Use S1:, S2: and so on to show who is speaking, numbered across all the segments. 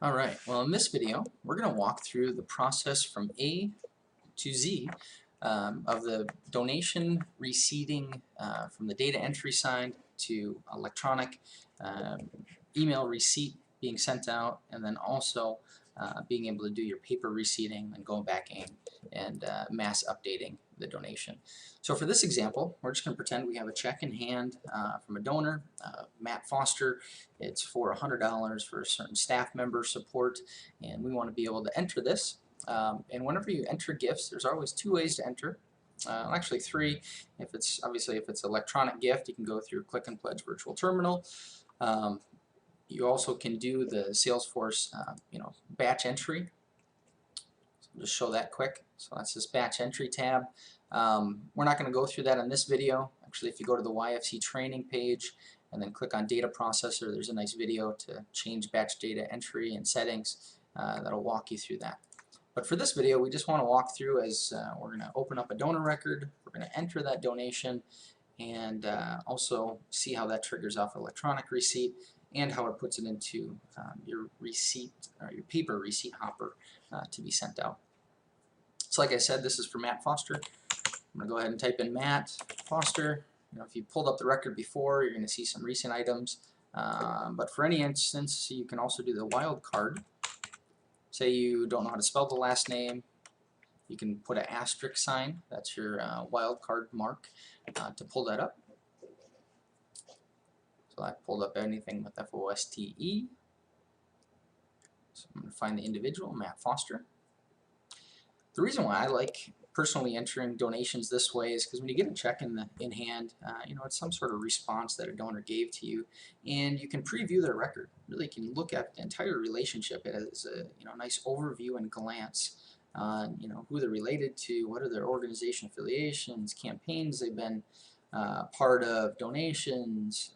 S1: Alright, well in this video we're going to walk through the process from A to Z of the donation receipting from the data entry side to electronic email receipt being sent out, and then also being able to do your paper receipting and going back in and mass updating the donation. So for this example, we're just going to pretend we have a check in hand from a donor, Matt Foster. It's for $100 for a certain staff member support, and we want to be able to enter this. And whenever you enter gifts, there's always two ways to enter. Actually three. If it's electronic gift, you can go through Click and Pledge Virtual Terminal. You also can do the Salesforce batch entry. So I'll just show that quick. So that's this batch entry tab. We're not going to go through that in this video. Actually, if you go to the YFC training page and then click on data processor, there's a nice video to change batch data entry and settings that'll walk you through that. But for this video, we just want to walk through as we're going to open up a donor record, we're going to enter that donation, and also see how that triggers off electronic receipt and how it puts it into your receipt or your paper receipt hopper to be sent out. So like I said, this is for Matt Foster. I'm going to go ahead and type in Matt Foster. If you pulled up the record before, you're going to see some recent items. But for any instance, you can also do the wildcard. Say you don't know how to spell the last name, you can put an asterisk sign. That's your wildcard mark to pull that up. So I pulled up anything with F-O-S-T-E. So I'm going to find the individual, Matt Foster. The reason why I like personally entering donations this way is because when you get a check in hand, it's some sort of response that a donor gave to you, and you can preview their record. Really can look at the entire relationship as a nice overview and glance on who they're related to, what are their organization affiliations, campaigns they've been part of, donations,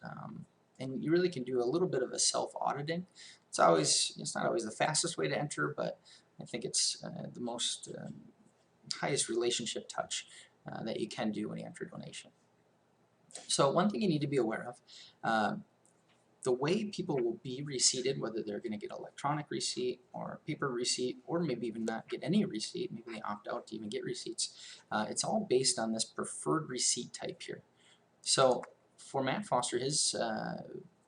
S1: and you really can do a little bit of a self-auditing. It's not always the fastest way to enter, but I think it's the most highest relationship touch that you can do when you enter a donation. So one thing you need to be aware of, the way people will be receipted, whether they're going to get electronic receipt or paper receipt, or maybe even not get any receipt, maybe they opt out to even get receipts, it's all based on this preferred receipt type here. So for Matt Foster, his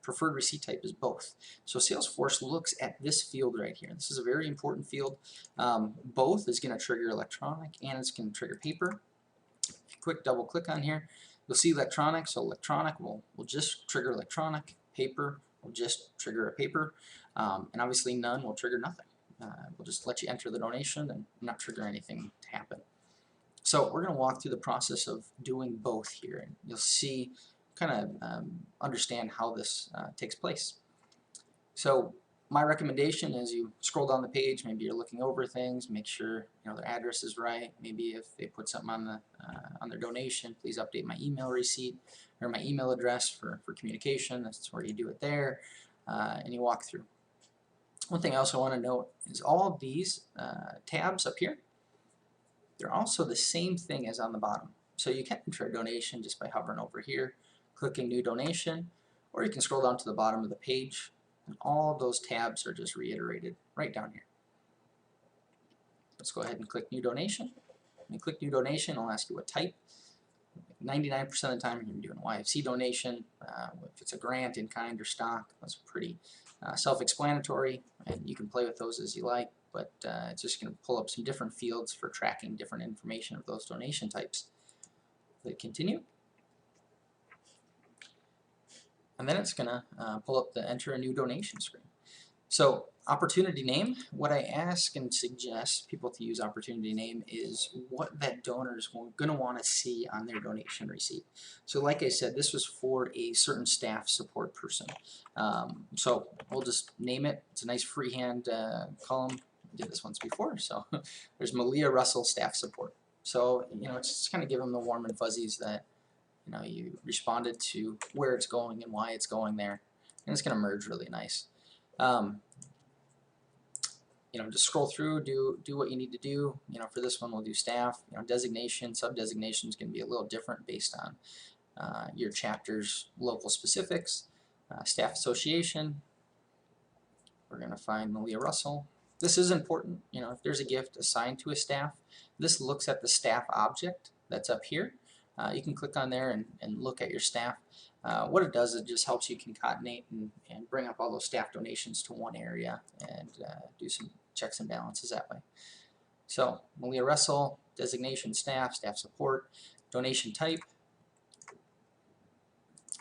S1: preferred receipt type is both. So Salesforce looks at this field right here. This is a very important field. Both is going to trigger electronic and it's going to trigger paper. If you double click on here, you'll see electronic. So electronic will just trigger electronic. Paper will just trigger a paper. And obviously none will trigger nothing. We'll just let you enter the donation and not trigger anything to happen. So we're going to walk through the process of doing both here, and you'll see kind of understand how this takes place. So my recommendation is you scroll down the page, maybe you're looking over things, make sure their address is right. Maybe if they put something on their donation, please update my email receipt or my email address for communication. That's where you do it there, and you walk through. One thing I also want to note is all of these tabs up here, they're also the same thing as on the bottom. So you can enter a donation just by hovering over here, clicking New Donation, or you can scroll down to the bottom of the page, and all of those tabs are just reiterated right down here. Let's go ahead and click New Donation. When you click New Donation, it'll ask you what type. 99% of the time you're going to be doing a YFC donation. If it's a grant, in kind, or stock, that's pretty self-explanatory, and you can play with those as you like, but it's just going to pull up some different fields for tracking different information of those donation types. Click Continue. And then it's going to pull up the Enter a New Donation screen. So opportunity name, what I ask and suggest people to use opportunity name is what that donor is going to want to see on their donation receipt. So like I said, this was for a certain staff support person. So we'll just name it. It's a nice freehand column. I did this once before. So there's Malia Russell staff support. So it's just kind of give them the warm and fuzzies that you responded to where it's going and why it's going there, and it's going to merge really nice. Just scroll through, do what you need to do. For this one, we'll do staff. Designation, sub-designation is going to be a little different based on your chapter's local specifics. Staff association, we're going to find Malia Russell. This is important. You know, if there's a gift assigned to a staff, this looks at the staff object that's up here. You can click on there and look at your staff. What it does, it just helps you concatenate and bring up all those staff donations to one area and do some checks and balances that way. So, Malia Russell, designation staff, staff support, donation type.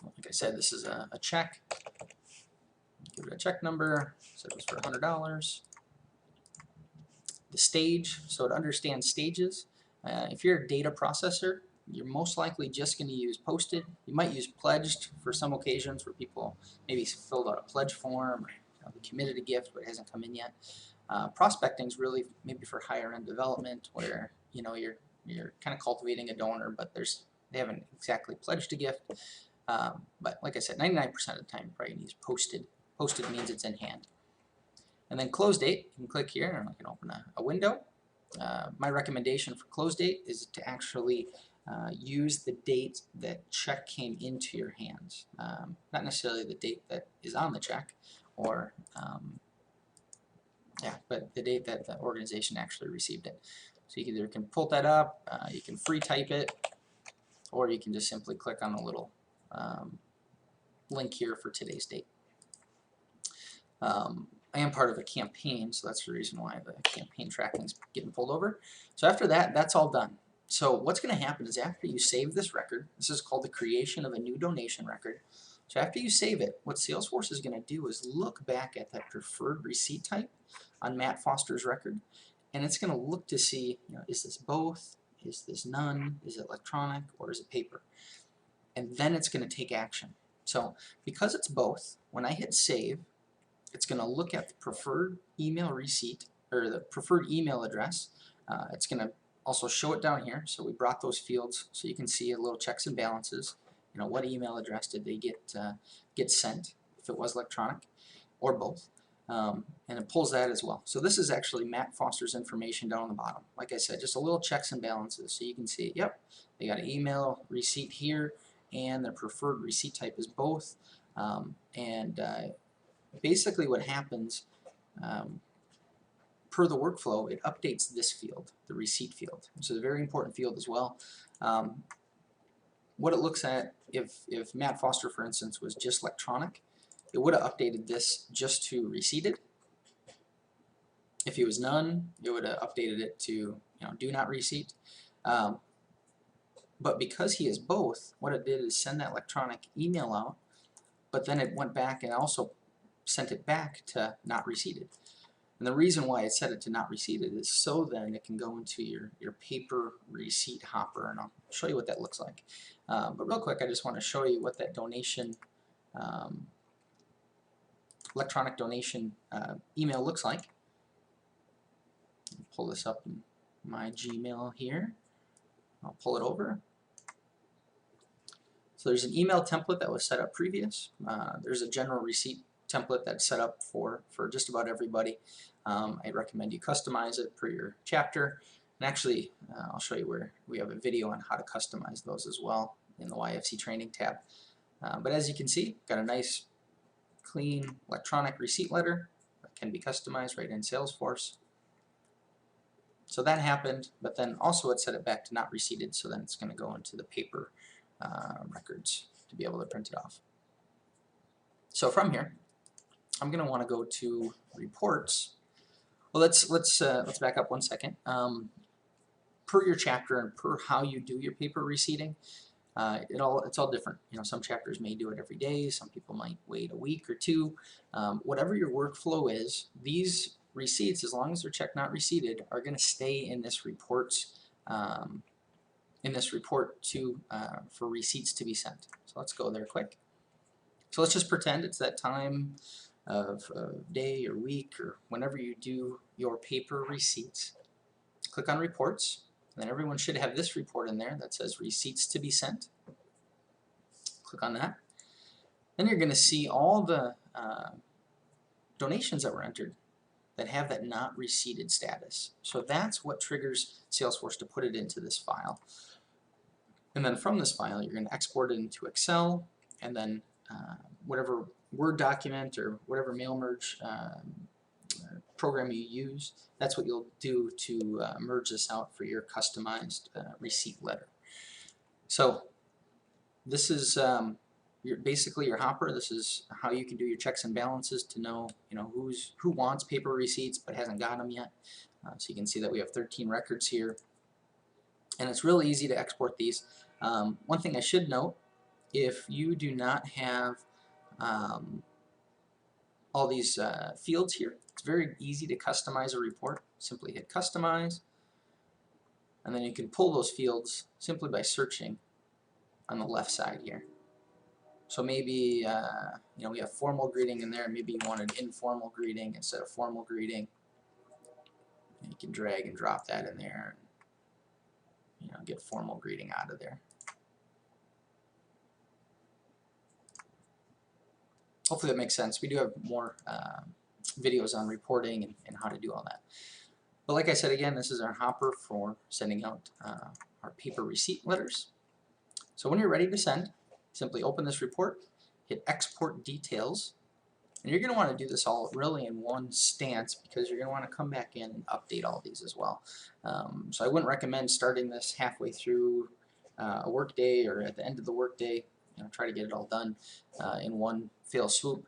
S1: Like I said, this is a check. Give it a check number, so it was for $100. The stage, so it understands stages. If you're a data processor, you're most likely just going to use posted. You might use pledged for some occasions where people maybe filled out a pledge form, or they committed a gift but it hasn't come in yet. Prospecting is really maybe for higher end development where you're kind of cultivating a donor, but they haven't exactly pledged a gift. But like I said, 99% of the time you probably use posted. Posted means it's in hand. And then close date, you can click here and I can open a window. My recommendation for close date is to actually use the date that check came into your hands. Not necessarily the date that is on the check, or but the date that the organization actually received it. So you either can pull that up, you can free type it, or you can just simply click on the little link here for today's date. I am part of a campaign, so that's the reason why the campaign tracking is getting pulled over. So after that, that's all done. So what's going to happen is after you save this record, this is called the creation of a new donation record. So after you save it, what Salesforce is going to do is look back at that preferred receipt type on Matt Foster's record, and it's going to look to see, is this both, is this none, is it electronic, or is it paper? And then it's going to take action. So because it's both, when I hit save, it's going to look at the preferred email receipt, or the preferred email address. It's going to also show it down here. So we brought those fields so you can see a little checks and balances. What email address did they get sent, if it was electronic, or both. And it pulls that as well. So this is actually Matt Foster's information down on the bottom. Like I said, just a little checks and balances. So you can see, yep, they got an email receipt here, and their preferred receipt type is both. Basically what happens, per the workflow, it updates this field, the receipt field. So it's a very important field as well. What it looks at, if Matt Foster, for instance, was just electronic, it would have updated this just to receipted. If he was none, it would have updated it to do not receipt. But because he is both, what it did is send that electronic email out, but then it went back and also sent it back to not receipted. And the reason why it set it to not receipted is so then it can go into your paper receipt hopper, and I'll show you what that looks like. But real quick, I just want to show you what that donation, electronic donation email looks like. I'll pull this up in my Gmail here. I'll pull it over. So there's an email template that was set up previous. There's a general receipt template that's set up for just about everybody. I recommend you customize it per your chapter. And actually, I'll show you where we have a video on how to customize those as well in the YFC training tab. But as you can see, got a nice, clean electronic receipt letter that can be customized right in Salesforce. So that happened, but then also it set it back to not receipted, so then it's going to go into the paper records to be able to print it off. So from here, I'm going to want to go to reports. Well, let's back up one second. Per your chapter and per how you do your paper receipting, it's all different. Some chapters may do it every day. Some people might wait a week or two. Whatever your workflow is, these receipts, as long as they're checked not receipted, are going to stay in this reports for receipts to be sent. So let's go there quick. So let's just pretend it's that time of day or week or whenever you do your paper receipts. Click on reports, and then everyone should have this report in there that says receipts to be sent. Click on that. Then you're going to see all the donations that were entered that have that not receipted status. So that's what triggers Salesforce to put it into this file. And then from this file, you're going to export it into Excel, and then whatever Word document or whatever mail merge program you use, that's what you'll do to merge this out for your customized receipt letter. So this is basically your hopper. This is how you can do your checks and balances to know, who wants paper receipts but hasn't got them yet. So you can see that we have 13 records here, and it's really easy to export these. One thing I should note, if you do not have all these fields here, it's very easy to customize a report. Simply hit customize, and then you can pull those fields simply by searching on the left side here. So maybe we have formal greeting in there. Maybe you wanted informal greeting instead of formal greeting. And you can drag and drop that in there, and get formal greeting out of there. Hopefully that makes sense. We do have more videos on reporting and how to do all that. But like I said, again, this is our hopper for sending out our paper receipt letters. So when you're ready to send, simply open this report, hit Export Details, and you're going to want to do this all really in one stance because you're going to want to come back in and update all these as well. So I wouldn't recommend starting this halfway through a work day or at the end of the work day. Try to get it all done in one fell swoop.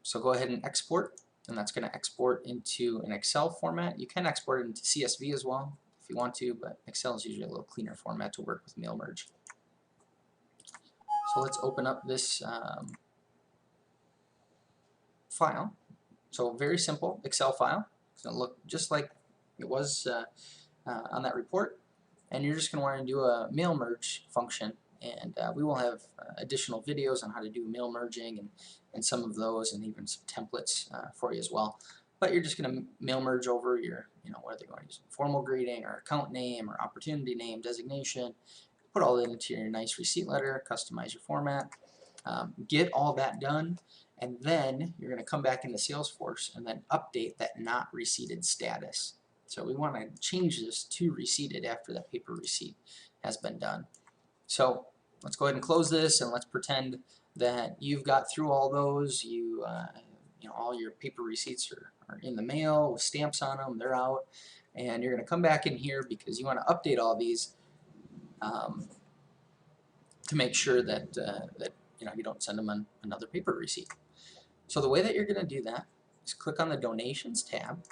S1: So go ahead and export, and that's going to export into an Excel format. You can export it into CSV as well if you want to, but Excel is usually a little cleaner format to work with mail merge. So let's open up this file. So very simple Excel file. It's going to look just like it was on that report, and you're just going to want to do a mail merge function. And we will have additional videos on how to do mail merging and some of those, and even some templates for you as well. But you're just going to mail merge over your, whether you want to use formal greeting or account name or opportunity name, designation. Put all that into your nice receipt letter, customize your format, get all that done, and then you're going to come back into Salesforce and then update that not receipted status. So we want to change this to receipted after that paper receipt has been done. So let's go ahead and close this, and let's pretend that you've got through all those. All your paper receipts are in the mail with stamps on them. They're out, and you're going to come back in here because you want to update all these to make sure that you don't send them on another paper receipt. So the way that you're going to do that is click on the Donations tab.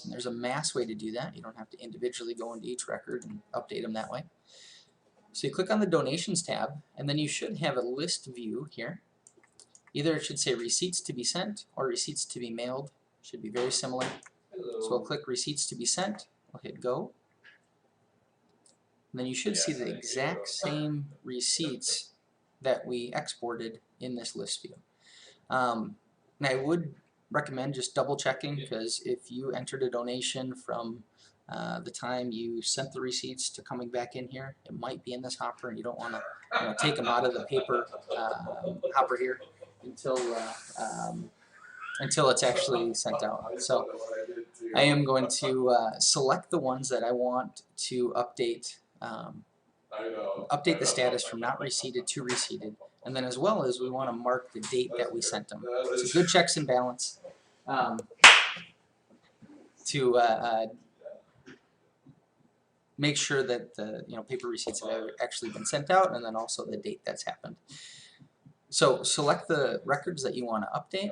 S1: And there's a mass way to do that. You don't have to individually go into each record and update them that way. So you click on the Donations tab, and then you should have a list view here. Either it should say Receipts to be sent or Receipts to be mailed. Should be very similar. So we'll click Receipts to be sent. We'll hit Go. And then you should see the exact same receipts that we exported in this list view. And I would recommend just double checking, because if you entered a donation from the time you sent the receipts to coming back in here, it might be in this hopper, and you don't want to take them out of the paper hopper here until it's actually sent out. So I am going to select the ones that I want to update the status from not receipted to receipted, and then as well as we want to mark the date that we sent them. It's a good checks and balance to make sure that the paper receipts have actually been sent out, and then also the date that's happened. So select the records that you want to update.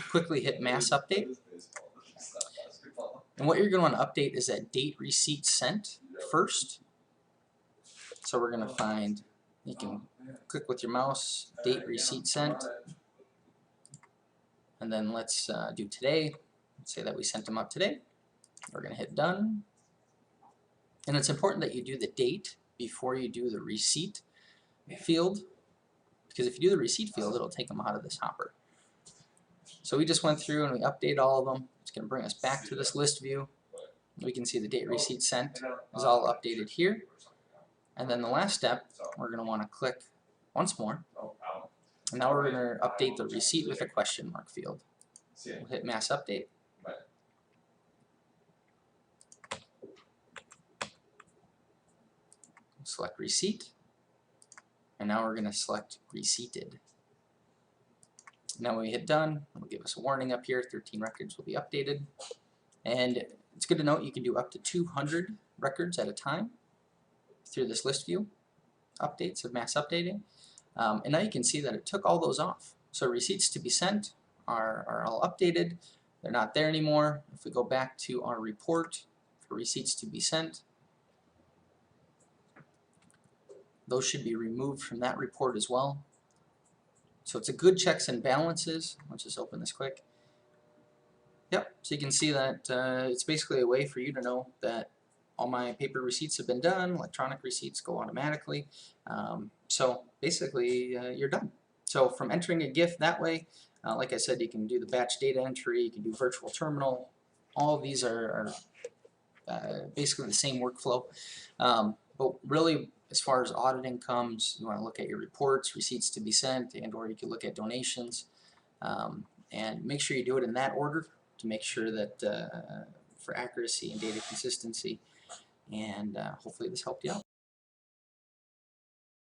S1: Quickly hit Mass Update. And what you're going to want to update is that date receipt sent first. So we're going to find, you can click with your mouse, date receipt sent. And then let's do today. Let's say that we sent them up today. We're going to hit Done. And it's important that you do the date before you do the receipt field, because if you do the receipt field, it'll take them out of this hopper. So we just went through and we updated all of them. It's going to bring us back to this list view. We can see the date receipt sent is all updated here. And then the last step, we're going to want to click once more. And now we're going to update the receipt with a question mark field. We'll hit Mass Update. Select Receipt. And now we're going to select Receipted. Now when we hit done, it'll give us a warning up here, 13 records will be updated. And it's good to note you can do up to 200 records at a time through this list view updates of mass updating. And now you can see that it took all those off. So receipts to be sent are all updated. They're not there anymore. If we go back to our report for receipts to be sent, those should be removed from that report as well. So it's a good checks and balances. Let's just open this quick. Yep, so you can see that it's basically a way for you to know that all my paper receipts have been done, electronic receipts go automatically. So basically you're done. So from entering a gift that way, like I said, you can do the batch data entry, you can do virtual terminal. All of these are basically the same workflow. But really, as far as auditing comes, you want to look at your reports, receipts to be sent, and or you can look at donations. And make sure you do it in that order to make sure that for accuracy and data consistency. And hopefully this helped you out.